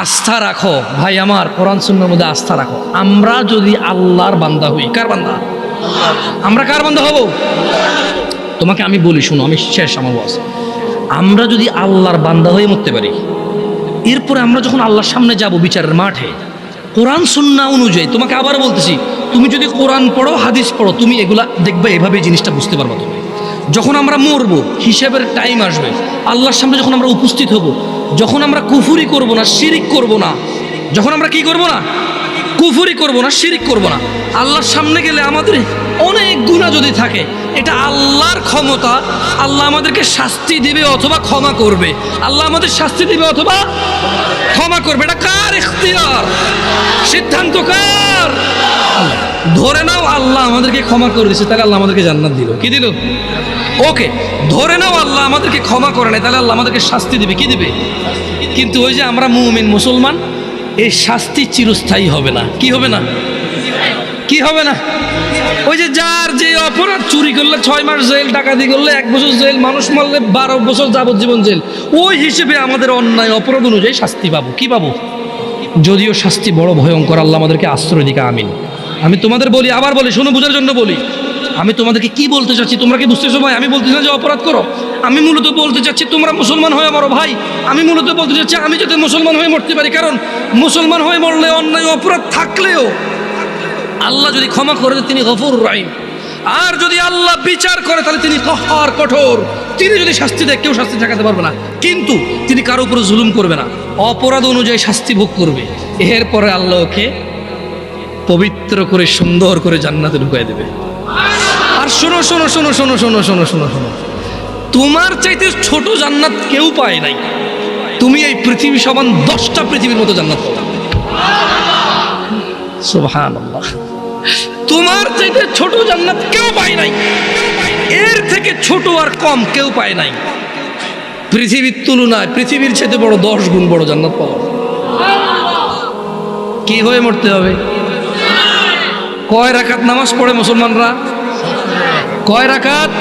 আস্থা রাখো ভাই আমার, কোরআন সুন্নাহর মধ্যে আস্থা রাখো। আমরা যদি আল্লাহর বান্দা হই, কার বান্দা? আমরা কার বান্দা হব? তোমাকে আমি বলি, শুনো, আমি শেষ আমার ওয়াজ। আমরা যদি আল্লাহর বান্দা হয়ে মরতে পারি, এরপরে আমরা যখন আল্লাহর সামনে যাব বিচারের মাঠে, কোরআন সুন্নাহ অনুযায়ী, তোমাকে আবার বলতেছি, তুমি যদি কোরআন পড়ো, হাদিস পড়ো, তুমি এগুলা দেখবে, এভাবে জিনিসটা বুঝতে পারবা। তুমি যখন আমরা মরবো, হিসাবের টাইম আসবে, আল্লাহর সামনে যখন আমরা উপস্থিত হব, যখন আমরা কুফরি করব না, শিরিক করব না, যখন আমরা কি করব না, কুফরি করব না, শিরিক করব না, আল্লাহর সামনে গেলে আমাদের অনেক গুনাহ যদি থাকে, এটা আল্লাহর ক্ষমতা। আল্লাহ আমাদেরকে শাস্তি দিবে অথবা ক্ষমা করবে। আল্লাহ আমাদের শাস্তি দিবে অথবা ক্ষমা করবে। এটা কার ইখতিয়ার? সিদ্ধান্ত কার? ধরে নাও আল্লাহ আমাদেরকে ক্ষমা করে দিয়েছে, তাহলে আল্লাহ আমাদেরকে জান্নাত দিল। কি দিল? ওকে, ধরে নাও আল্লাহ আমাদেরকে ক্ষমা করে নাই, তাহলে আল্লাহ আমাদেরকে শাস্তি দিবে। কি দিবে? কিন্তু ওই যে আমরা মুমিন মুসলমান, এই শাস্তি চিরস্থায়ী হবে না। কি হবে না? কি হবে না? ওই যে যার যে অপরাধ, চুরি করলে 6 মাস জেল, ডাকাতি করলে 1 বছর জেল, মানুষ মারলে 12 বছর যাবজ্জীবন জেল, ওই হিসেবে আমাদের অন্যায় অপরাধ অনুযায়ী শাস্তি পাবো। কি পাবো? যদিও শাস্তি বড় ভয়ঙ্কর, আল্লাহ আমাদেরকে আশ্রয় দিকে। আমিন। আমি তোমাদের বলি, আবার বলি, শোনো, বোঝার জন্য বলি। আমি তোমাদেরকে কি বলতে চাচ্ছি, তোমরা কি বুঝতেছো ভাই? আমি বলতে চাই যে অপরাধ করো। আমি মূলত বলতে চাচ্ছি তোমরা মুসলমান হয়ে মরো ভাই। আমি মূলত বলতে চাচ্ছি আমি যাতে মুসলমান হয়ে মরতে পারি, কারণ মুসলমান হয়ে মরলে অন্যায় অপরাধ থাকলেও আল্লাহ যদি ক্ষমা করে দেন, তিনি গফুরুর রহিম। আর যদি আল্লাহ বিচার করে, তাহলে তিনি কহ্হার, কঠোর। তিনি যদি শাস্তি দেয়, কেউ শাস্তি ঠেকাতে পারবে না, কিন্তু তিনি কারো উপরে জুলুম করবে না, অপরাধ অনুযায়ী শাস্তি ভোগ করবে। এরপরে আল্লাহ ওকে পবিত্র করে সুন্দর করে জান্নাতে ঢুকাই দেবে। আর শোনো শোনো শোনো শোনো শোনো শোনো শোনো শোনো, তোমার চাইতে ছোট জান্নাত কেউ পায় নাই। তুমি এই পৃথিবী সমান 10টা পৃথিবীর মতো জান্নাত পাবে। সুবহানাল্লাহ। তোমার চাইতে ছোট জান্নাত কেউ পায় নাই, এর থেকে ছোট আর কম কেউ পায় নাই। পৃথিবীর তুলনায় পৃথিবীর চাইতে বড় 10 গুণ বড় জান্নাত পাওয়া। কি হয়ে মরতে হবে? কয় রাকাত নামাজ পড়ে মুসলমানরা? কয় রাকাত?